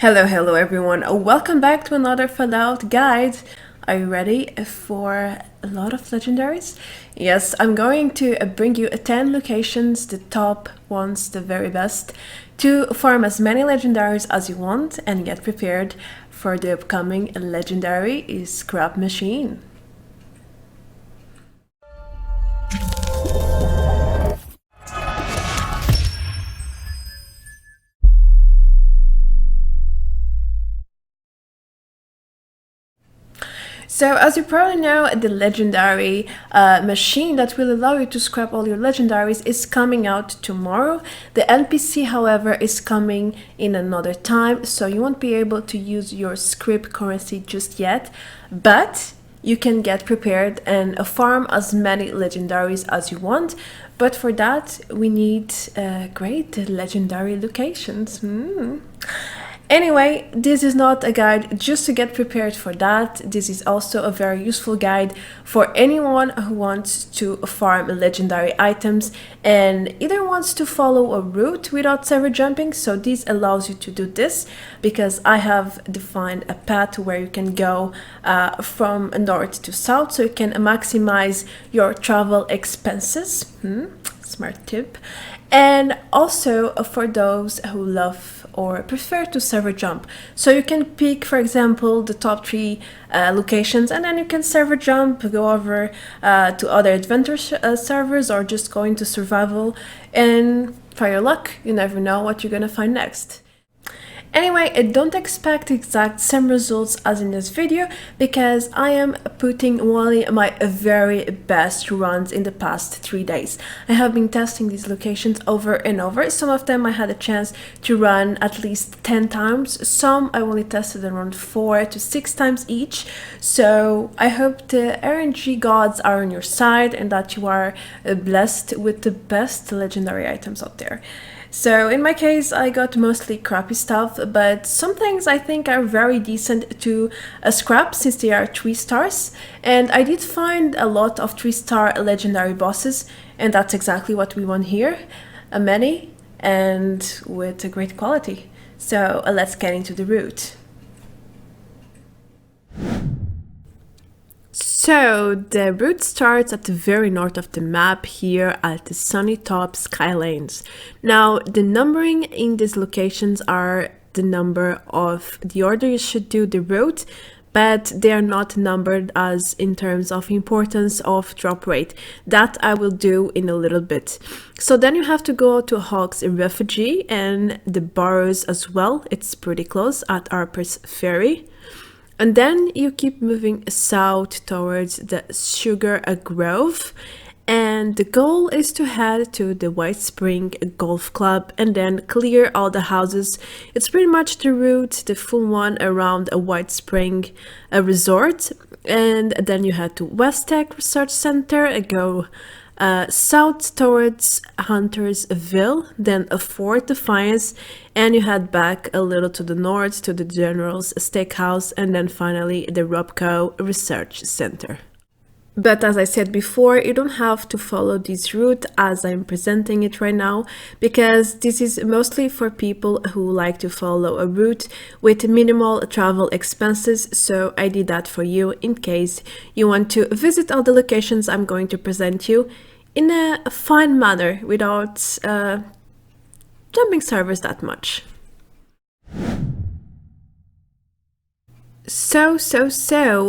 Hello everyone. Welcome back to another Fallout guide. Are you ready for a lot of legendaries? Yes, I'm going to bring you 10 locations, the top ones, the very best, to farm as many legendaries as you want and get prepared for the upcoming legendary scrap machine. So as you probably know, the legendary machine that will allow you to scrap all your legendaries is coming out tomorrow. The NPC, however, is coming in another time, so you won't be able to use your Scrip currency just yet, but you can get prepared and farm as many legendaries as you want. But for that, we need great legendary locations. Anyway, this is not a guide just to get prepared for that. This is also a very useful guide for anyone who wants to farm legendary items and either wants to follow a route without server jumping. So this allows you to do this because I have defined a path where you can go from north to south, so you can maximize your travel expenses. Smart tip. And also for those who love or prefer to server jump. So you can pick, for example, the top 3 locations, and then you can server jump, go over to other adventure servers, or just go into survival, and try your luck. You never know what you're gonna find next. Anyway, don't expect exact same results as in this video because I am putting only my very best runs in the past 3 days. I have been testing these locations over and over. Some of them I had a chance to run at least 10 times. Some I only tested around 4 to 6 times each. So I hope the RNG gods are on your side and that you are blessed with the best legendary items out there. So in my case, I got mostly crappy stuff, but some things I think are very decent to scrap since they are 3 stars. And I did find a lot of 3-star legendary bosses, and that's exactly what we want here. Many and with a great quality. So let's get into the route. So the route starts at the very north of the map here at the Sunny Top Skylanes. Now the numbering in these locations are the number of the order you should do the route, but they are not numbered as in terms of importance of drop rate. That I will do in a little bit. So then you have to go to Hawk's Refugee and the Burrows as well. It's pretty close at Harper's Ferry. And then you keep moving south towards the Sugar Grove, and the goal is to head to the Whitespring Golf Club and then clear all the houses. It's pretty much the route, the full one around a Whitespring resort, and then you head to West Tech Research Center, go south towards Huntersville, then Fort Defiance, and you head back a little to the north to the General's Steakhouse, and then finally the Robco Research Center. But as I said before, you don't have to follow this route as I'm presenting it right now, because this is mostly for people who like to follow a route with minimal travel expenses. So I did that for you in case you want to visit all the locations I'm going to present you in a fine manner without jumping servers that much. So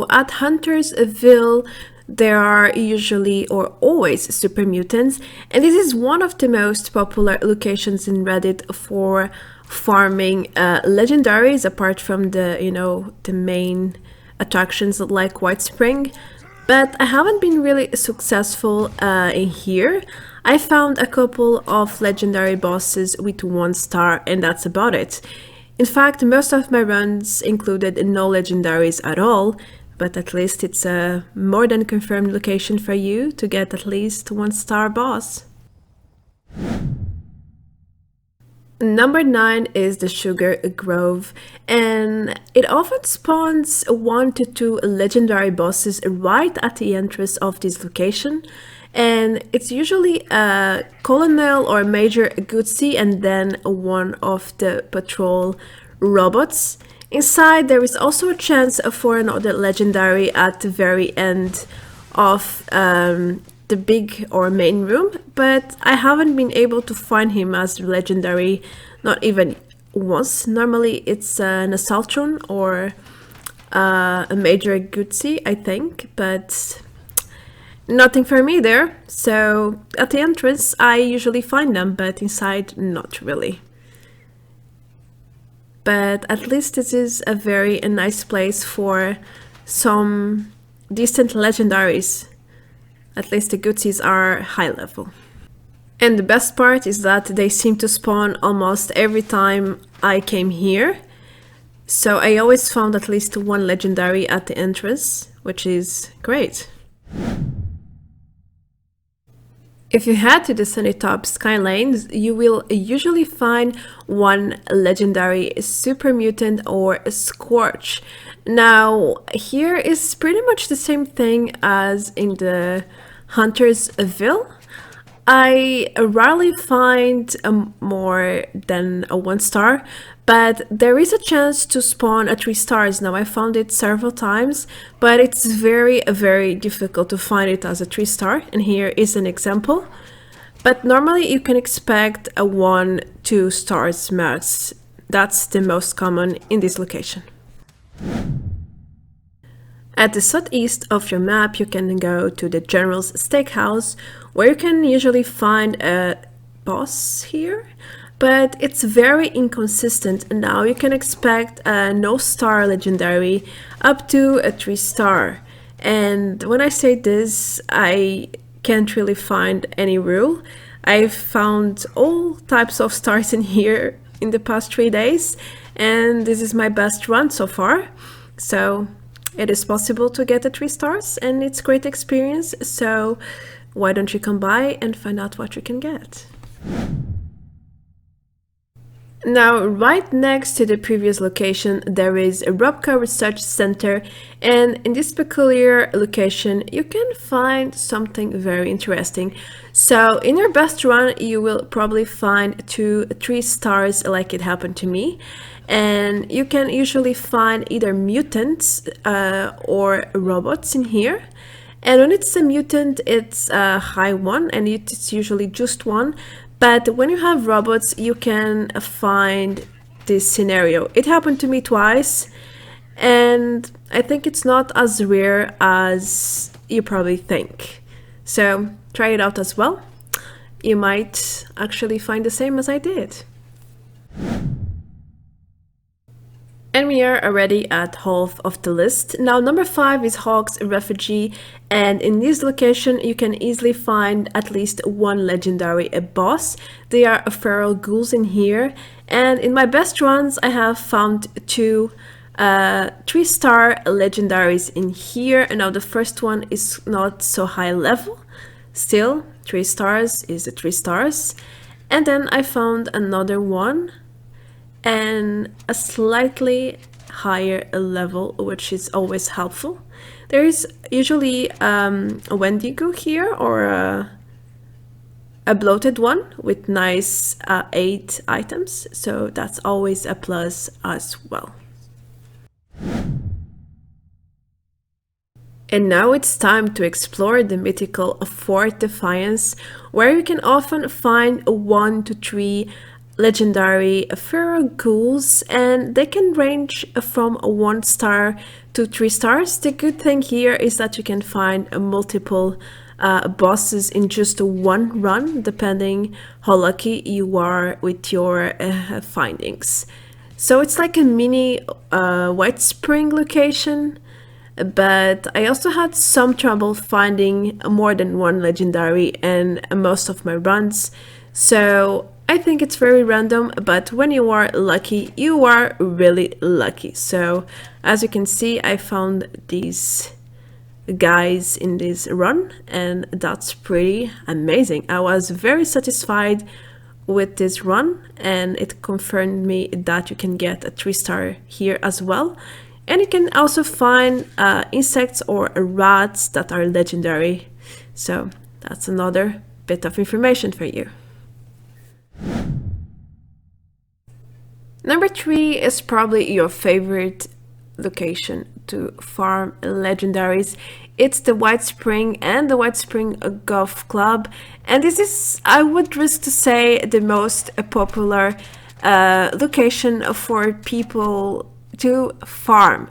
at Huntersville there are usually or always super mutants, and this is one of the most popular locations in Reddit for farming legendaries, apart from the main attractions like Whitespring. But I haven't been really successful in here. I found a couple of legendary bosses with 1 star, and that's about it. In fact, most of my runs included no legendaries at all, but at least it's a more than confirmed location for you to get at least 1-star boss. Number 9 is the Sugar Grove, and it often spawns 1 to 2 legendary bosses right at the entrance of this location, and it's usually a colonel or major Goodsy and then one of the patrol robots. Inside there is also a chance for another legendary at the very end of the big or main room, but I haven't been able to find him as legendary, not even once. Normally it's an Assaultron or a Major Guzzi, I think, but nothing for me there. So at the entrance I usually find them, but inside not really. But at least this is a very nice place for some decent legendaries. At least the Guzzis are high level. And the best part is that they seem to spawn almost every time I came here. So I always found at least one legendary at the entrance, which is great. If you head to the sunny top Skylanes, you will usually find one legendary Super Mutant or a Scorch. Now, here is pretty much the same thing as in the Huntersville. I rarely find more than a 1-star, but there is a chance to spawn a 3 stars. Now I found it several times, but it's very difficult to find it as a 3-star, and here is an example. But normally you can expect a 1-2 stars max. That's the most common in this location. At the southeast of your map, you can go to the General's Steakhouse, where you can usually find a boss here, but it's very inconsistent. Now you can expect a no-star legendary up to a 3-star. And when I say this, I can't really find any rule. I've found all types of stars in here in the past 3 days, and this is my best run so far. So it is possible to get a 3 stars, and it's great experience, so why don't you come by and find out what you can get. Now, right next to the previous location, there is a Robka Research Center, and in this peculiar location, you can find something very interesting. So, in your best run, you will probably find 2-3 stars like it happened to me. And you can usually find either mutants or robots in here. And when it's a mutant, it's a high one, and it's usually just one. But when you have robots, you can find this scenario. It happened to me twice, and I think it's not as rare as you probably think. So try it out as well. You might actually find the same as I did. And we are already at half of the list. Now, number 5 is Hawk's Refugee, and in this location you can easily find at least one legendary boss. They are feral ghouls in here, and in my best runs I have found 2 3-star legendaries in here. And now the first one is not so high level, still 3 stars is a 3 stars. And then I found another one and a slightly higher level, which is always helpful. There is usually a Wendigo here, or a bloated one with nice 8 items, so that's always a plus as well. And now it's time to explore the mythical Fort Defiance, where you can often find 1 to 3 legendary feral ghouls, and they can range from 1 star to 3 stars. The good thing here is that you can find multiple bosses in just one run, depending how lucky you are with your findings. So it's like a mini Whitespring location, but I also had some trouble finding more than 1 legendary in most of my runs. So I think it's very random, but when you are lucky, you are really lucky. So as you can see, I found these guys in this run, and that's pretty amazing. I was very satisfied with this run, and it confirmed me that you can get a 3-star here as well. And you can also find insects or rats that are legendary. So that's another bit of information for you. Number 3 is probably your favorite location to farm legendaries. It's the Whitespring and the Whitespring Golf Club, and this is, I would risk to say, the most popular location for people to farm.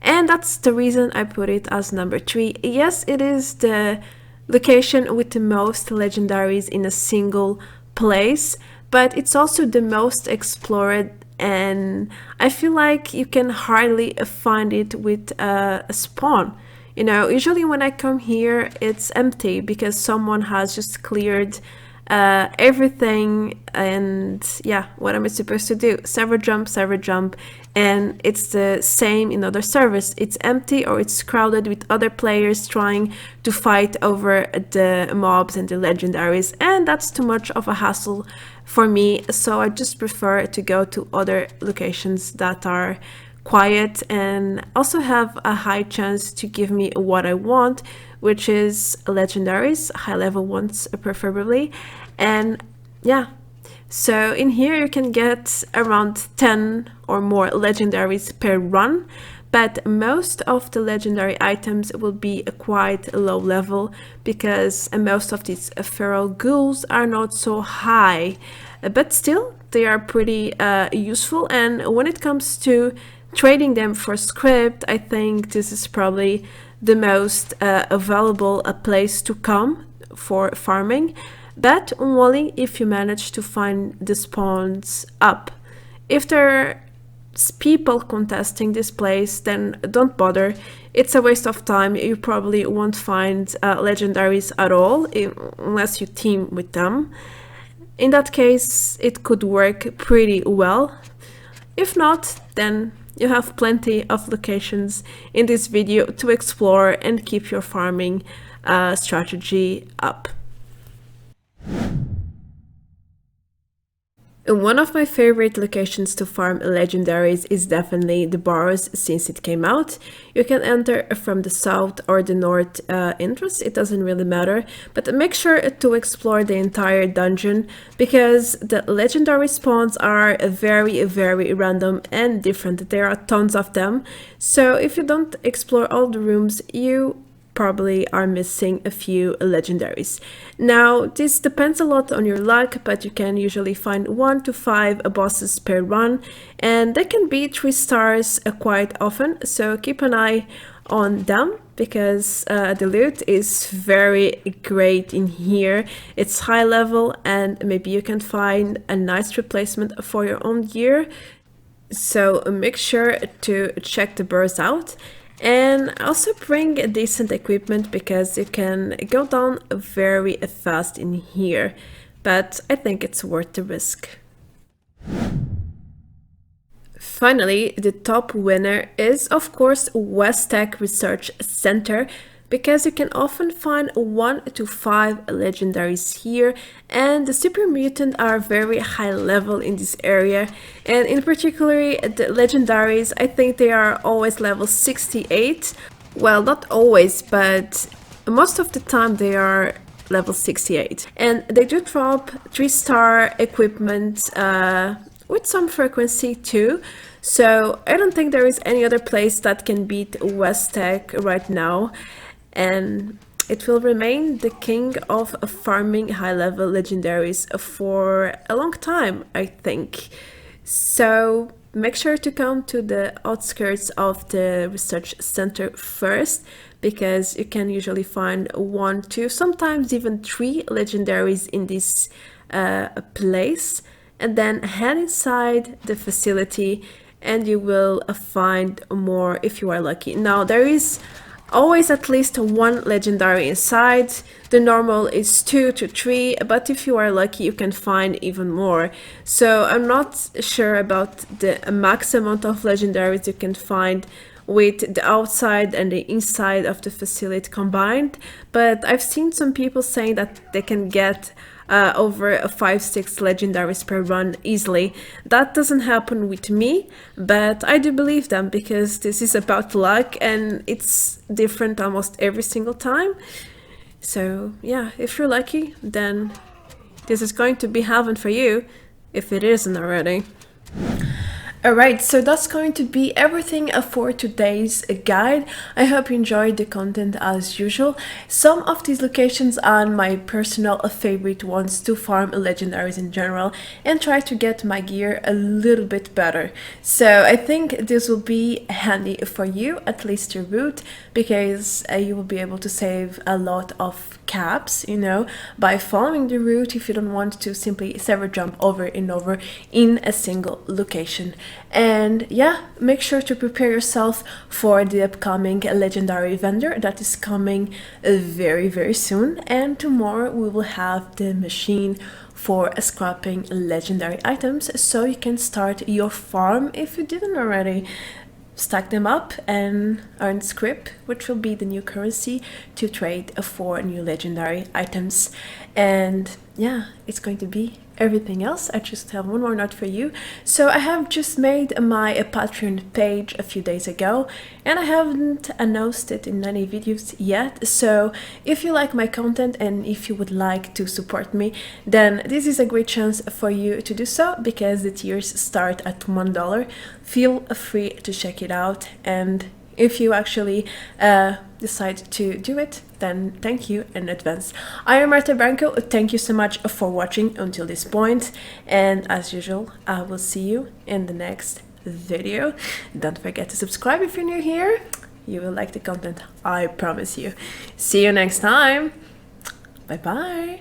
And that's the reason I put it as number 3. Yes, it is the location with the most legendaries in a single place, but it's also the most explored, and I feel like you can hardly find it with a spawn. You know, usually when I come here, it's empty because someone has just cleared everything. And yeah, what am I supposed to do? Server jump, and it's the same in other servers. It's empty or it's crowded with other players trying to fight over the mobs and the legendaries, and that's too much of a hassle for me. So I just prefer to go to other locations that are quiet and also have a high chance to give me what I want, which is legendaries, high level ones preferably. And yeah, so in here you can get around 10 or more legendaries per run, but most of the legendary items will be quite low level because most of these feral ghouls are not so high, but still they are pretty useful. And when it comes to trading them for Scrip, I think this is probably the most available place to come for farming, but only if you manage to find the spawns up. If there's people contesting this place, then don't bother. It's a waste of time. You probably won't find legendaries at all unless you team with them. In that case, it could work pretty well. If not, then you have plenty of locations in this video to explore and keep your farming strategy up. One of my favorite locations to farm legendaries is definitely the bars since it came out. You can enter from the south or the north entrance, it doesn't really matter, but make sure to explore the entire dungeon because the legendary spawns are very random and different. There are tons of them, so if you don't explore all the rooms, you probably are missing a few legendaries. Now, this depends a lot on your luck, but you can usually find 1 to 5 bosses per run, and they can be 3 stars quite often, so keep an eye on them because the loot is very great in here. It's high level, and maybe you can find a nice replacement for your own gear, so make sure to check the bursts out. And also bring decent equipment because you can go down very fast in here, but I think it's worth the risk. Finally, the top winner is of course West Tech Research Center, because you can often find 1 to 5 legendaries here, and the super mutant are very high level in this area, and in particular the legendaries, I think they are always level 68. Well, not always, but most of the time they are level 68, and they do drop 3-star equipment with some frequency too. So I don't think there is any other place that can beat West Tech right now, and it will remain the king of farming high-level legendaries for a long time, I think. So make sure to come to the outskirts of the research center first, because you can usually find 1, 2, sometimes even 3 legendaries in this place, and then head inside the facility and you will find more if you are lucky. Now, there is always at least 1 legendary inside. The normal is 2 to 3, but if you are lucky you can find even more. So I'm not sure about the max amount of legendaries you can find with the outside and the inside of the facility combined, but I've seen some people saying that they can get over 5-6 legendaries per run easily. That doesn't happen with me, but I do believe them because this is about luck and it's different almost every single time. So yeah, if you're lucky, then this is going to be heaven for you, if it isn't already. Alright, so that's going to be everything for today's guide. I hope you enjoyed the content as usual. Some of these locations are my personal favorite ones to farm legendaries in general and try to get my gear a little bit better. So I think this will be handy for you, at least your route, because you will be able to save a lot of caps, you know, by following the route if you don't want to simply server jump over and over in a single location. And yeah, make sure to prepare yourself for the upcoming legendary vendor that is coming very soon. And tomorrow we will have the machine for scrapping legendary items, so you can start your farm if you didn't already. Stack them up and earn Scrip, which will be the new currency to trade for new legendary items. And yeah, it's going to be everything else. I just have one more note for you. So I have just made my Patreon page a few days ago, and I haven't announced it in any videos yet. So if you like my content and if you would like to support me, then this is a great chance for you to do so, because the tiers start at $1. Feel free to check it out, and if you actually decide to do it, then thank you in advance. I am Marta Branco. Thank you so much for watching until this point, and as usual, I will see you in the next video. Don't forget to subscribe if you're new here. You will like the content, I promise you. See you next time. Bye bye.